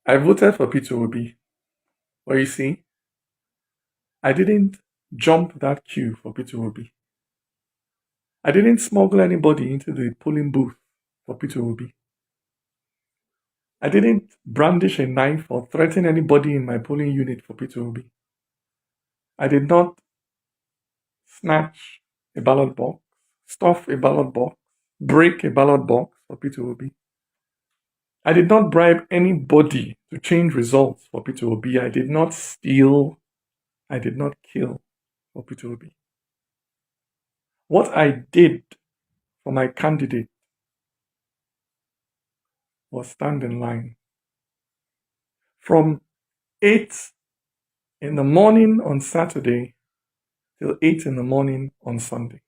I voted for Peter Obi, but you see, I didn't jump that queue for Peter Obi. I didn't smuggle anybody into the polling booth for Peter Obi. I didn't brandish a knife or threaten anybody in my polling unit for Peter Obi. I did not snatch a ballot box, stuff a ballot box, break a ballot box for Peter Obi. I did not bribe anybody to change results for Peter Obi. I did not steal. I did not kill for Peter Obi. What I did for my candidate was stand in line. From 8 in the morning on Saturday till 8 in the morning on Sunday.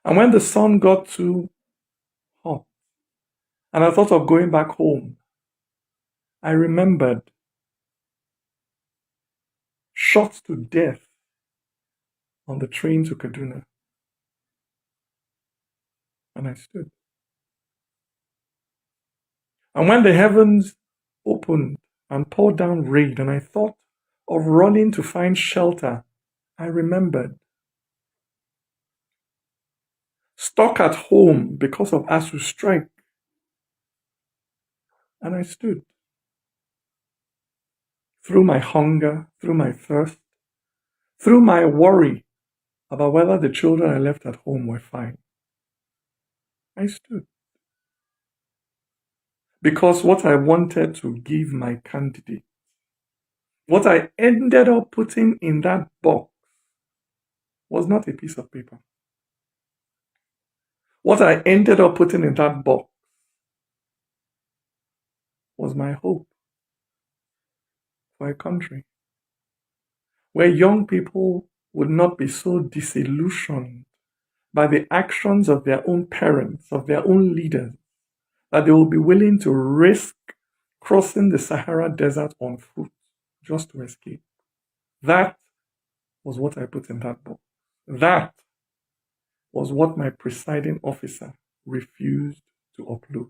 And when the sun got too hot and I thought of going back home, I remembered shot to death on the train to Kaduna. And I stood. And when the heavens opened and poured down rain, and I thought of running to find shelter, I remembered. Stuck at home because of ASU strike. And I stood. Through my hunger, through my thirst, through my worry about whether the children I left at home were fine. I stood. Because what I wanted to give my candidate, what I ended up putting in that box, was not a piece of paper. What I ended up putting in that box was my hope for a country where young people would not be so disillusioned by the actions of their own parents, of their own leaders, that they will be willing to risk crossing the Sahara Desert on foot just to escape. That was what I put in that book. That was what my presiding officer refused to upload.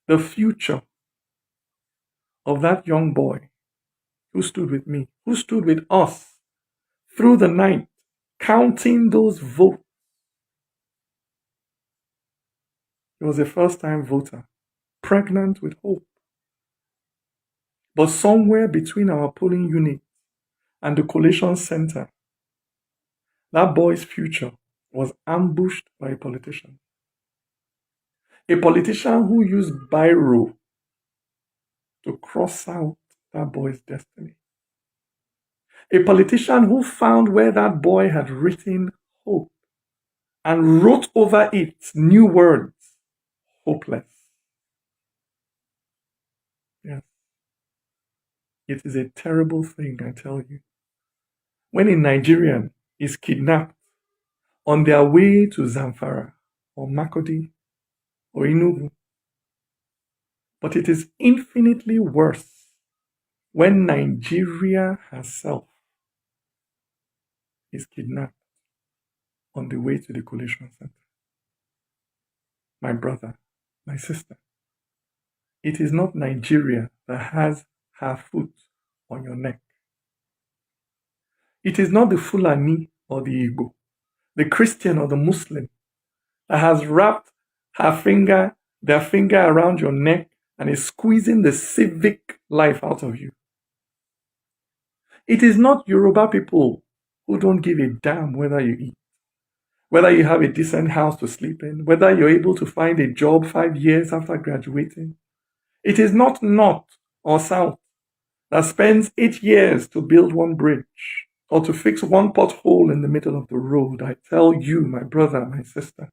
The future of that young boy who stood with me, who stood with us through the night, counting those votes. He was a first-time voter, pregnant with hope. But somewhere between our polling unit and the collation center, that boy's future was ambushed by a politician. A politician who used biro to cross out that boy's destiny. A politician who found where that boy had written hope and wrote over it new words, hopeless. Yes. It is a terrible thing, I tell you. When a Nigerian is kidnapped on their way to Zamfara or Makodi or Enugu. But it is infinitely worse when Nigeria herself is kidnapped on the way to the collation center. My brother, my sister, it is not Nigeria that has her foot on your neck. It is not the Fulani or the Igbo, the Christian or the Muslim that has wrapped their finger around your neck and is squeezing the civic life out of you. It is not Yoruba people who don't give a damn whether you eat, whether you have a decent house to sleep in, whether you're able to find a job 5 years after graduating. It is not North or South that spends 8 years to build one bridge or to fix one pothole in the middle of the road. I tell you, my brother, my sister,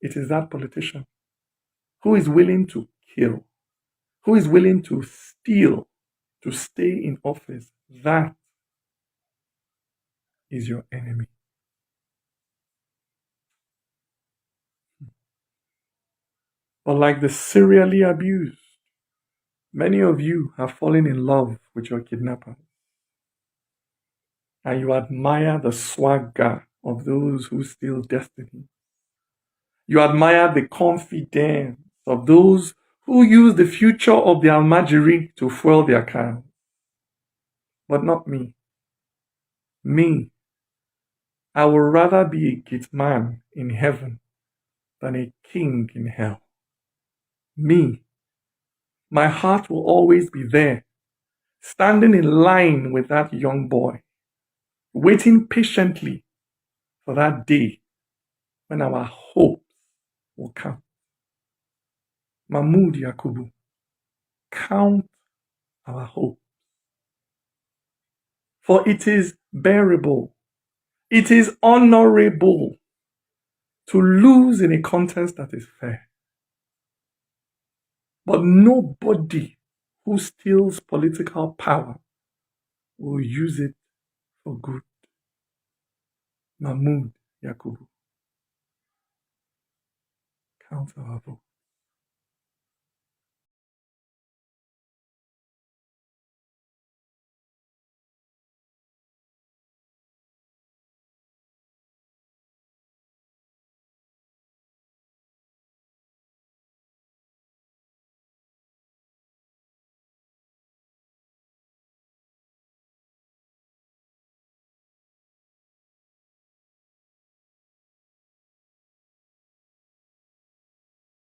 it is that politician who is willing to kill, who is willing to steal to stay in office. That is your enemy. But like the serially abused, many of you have fallen in love with your kidnappers. And you admire the swagger of those who steal destiny. You admire the confidence of those who use the future of the Almajiri to fuel their cars. But not me. Me, I would rather be a gate man in heaven than a king in hell. Me, my heart will always be there, standing in line with that young boy, waiting patiently for that day when our hopes will come. Mahmood Yakubu, count our hope. For it is bearable, it is honorable to lose in a contest that is fair. But nobody who steals political power will use it for good. Mahmood Yakubu, count our vote.